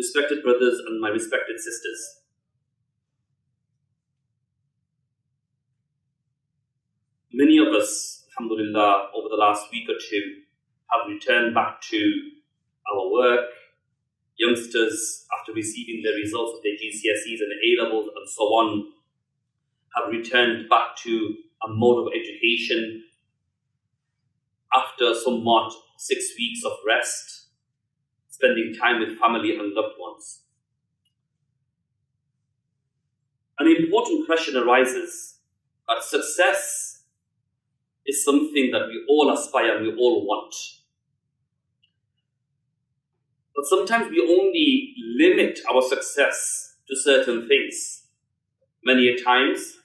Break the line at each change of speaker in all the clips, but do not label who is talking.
Respected brothers and my respected sisters, many of us, alhamdulillah, over the last week or two have returned back to our work. Youngsters, after receiving the results of their GCSEs and A-levels and so on, have returned back to a mode of education after somewhat 6 weeks of rest, spending time with family and loved ones. An important question arises that success is something that we all aspire and we all want. But sometimes we only limit our success to certain things. Many a times,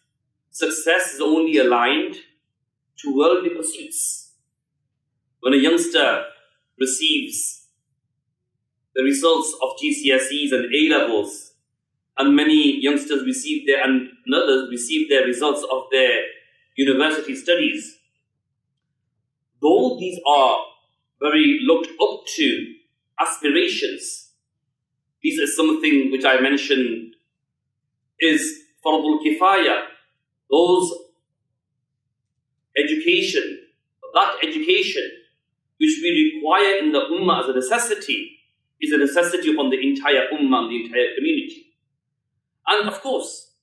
success is only aligned to worldly pursuits. When a youngster receives the results of GCSEs and A-levels, and many youngsters receive and others receive their results of their university studies, though these are very looked up to aspirations, this is something which I mentioned is fardul kifaya. That education which we require in the ummah as a necessity, is a necessity upon the entire ummah and the entire community. And of course,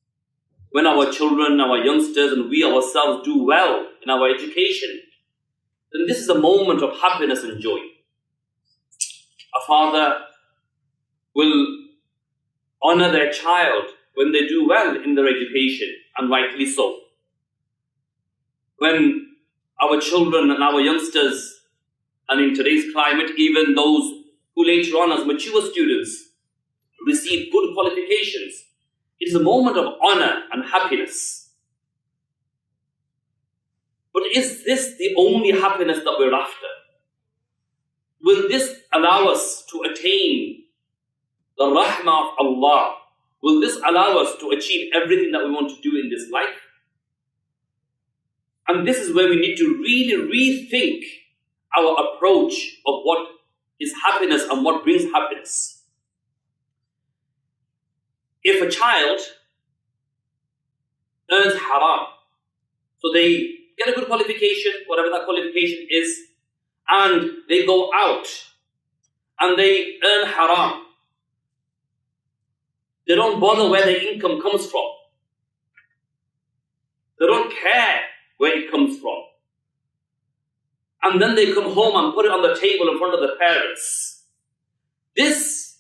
when our children, our youngsters, and we ourselves do well in our education, then this is a moment of happiness and joy. A father will honor their child when they do well in their education, and rightly so. When our children and our youngsters, and in today's climate, even those who later on as mature students receive good qualifications, it is a moment of honor and happiness. But is this the only happiness that we're after? Will this allow us to attain the rahmah of Allah? Will this allow us to achieve everything that we want to do in this life? And this is where we need to really rethink our approach of what is happiness and what brings happiness. If a child earns haram, so they get a good qualification, whatever that qualification is, and they go out and they earn haram, they don't bother where their income comes from. They don't care where it comes from. And then they come home and put it on the table in front of the parents. This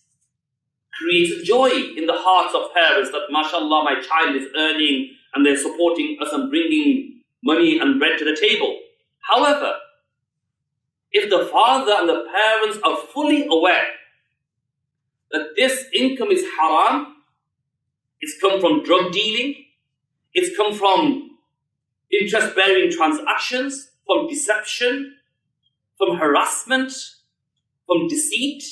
creates a joy in the hearts of parents that, mashallah, my child is earning and they're supporting us and bringing money and bread to the table. However, if the father and the parents are fully aware that this income is haram, it's come from drug dealing, it's come from interest-bearing transactions, from deception, from harassment, from deceit,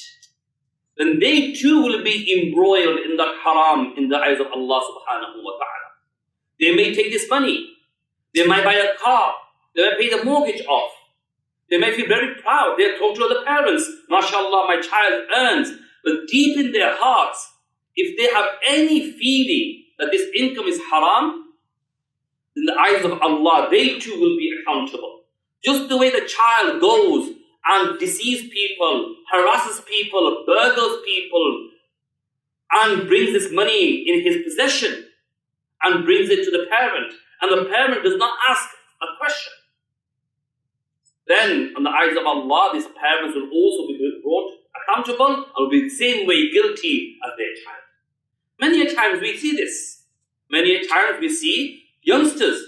then they too will be embroiled in that haram in the eyes of Allah subhanahu wa ta'ala. They may take this money, they might buy a car, they might pay the mortgage off, they may feel very proud, they talk to other parents, mashallah, my child earns, but deep in their hearts, if they have any feeling that this income is haram, in the eyes of Allah, they too will be accountable. Just the way the child goes and deceives people, harasses people, burgles people, and brings this money in his possession and brings it to the parent, and the parent does not ask a question, then in the eyes of Allah, these parents will also be brought accountable and will be the same way guilty as their child. Many a times we see this. Many a times we see youngsters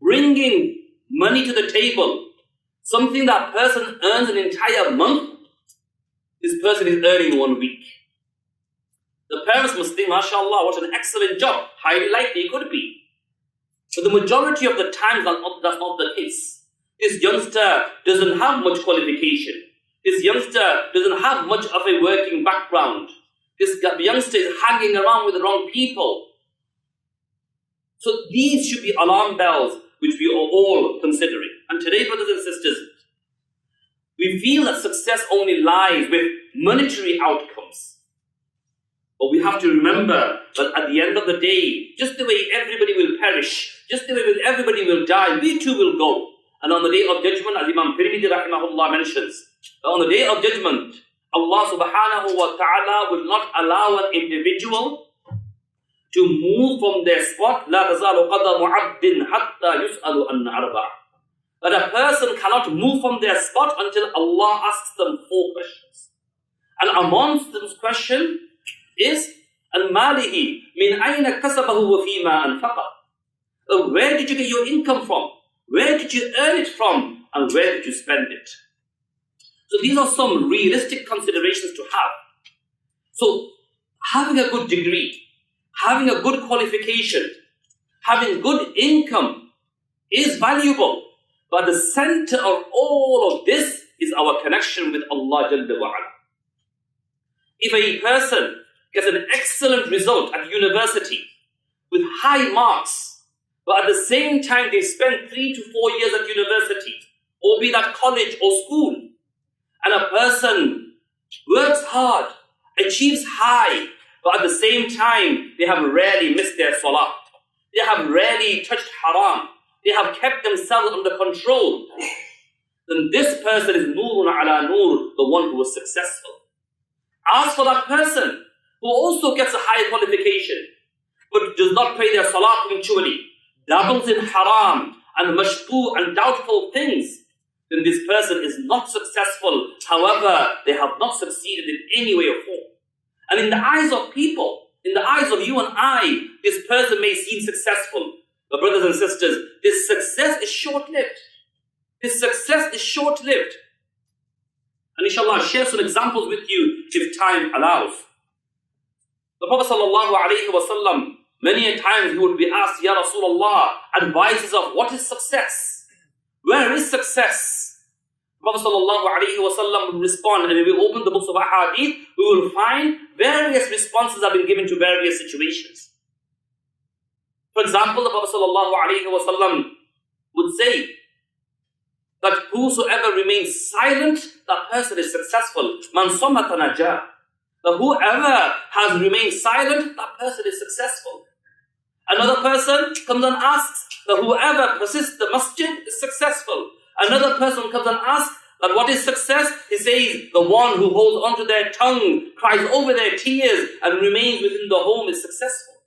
bringing money to the table, something that person earns an entire month, this person is earning 1 week. The parents must think, mashallah, what an excellent job, highly likely it could be. But the majority of the times that's not the case. This youngster doesn't have much qualification. This youngster doesn't have much of a working background. This youngster is hanging around with the wrong people. So these should be alarm bells which we are all considering. And today, brothers and sisters, we feel that success only lies with monetary outcomes. But we have to remember that at the end of the day, just the way everybody will perish, just the way everybody will die, we too will go. And on the day of judgment, as Imam Tirmidhi rahimahullah mentions, on the day of judgment, Allah subhanahu wa ta'ala will not allow an individual to move from their spot. لا تزال قدم عبد حتى يسأل عن أربع. That a person cannot move from their spot until Allah asks them 4 questions. And amongst those questions is al-malihi min ayna kasabahu wa fima anfaqa. Where did you get your income from? Where did you earn it from? And where did you spend it? So these are some realistic considerations to have. So having a good degree, having a good qualification, having good income is valuable. But the center of all of this is our connection with Allah Jalla wa Ala. If a person gets an excellent result at university with high marks, but at the same time they spend 3 to 4 years at university, or be that college or school, and a person works hard, achieves high, but at the same time they have rarely missed their salah, they have rarely touched haram, they have kept themselves under control, then this person is nurun ala nur, the one who is successful. As for that person who also gets a high qualification, but does not pray their salah punctually, dabbles in haram and mashbu and doubtful things, then this person is not successful. However, they have not succeeded in any way or form. And in the eyes of people, in the eyes of you and I, this person may seem successful. But brothers and sisters, this success is short-lived. This success is short-lived. And inshallah, I'll share some examples with you if time allows. The Prophet ﷺ, many a times he would be asked, Ya Rasulullah, advices of what is success? Where is success? The Prophet ﷺ would respond, and if we open the books of Hadith, we will find various responses have been given to various situations. For example, the Prophet ﷺ would say that whosoever remains silent, that person is successful. Man samata najah. That whoever has remained silent, that person is successful. Another person comes and asks that whoever persists the masjid is successful. Another person comes and asks that what is success? He says the one who holds onto their tongue, cries over their tears, and remains within the home is successful.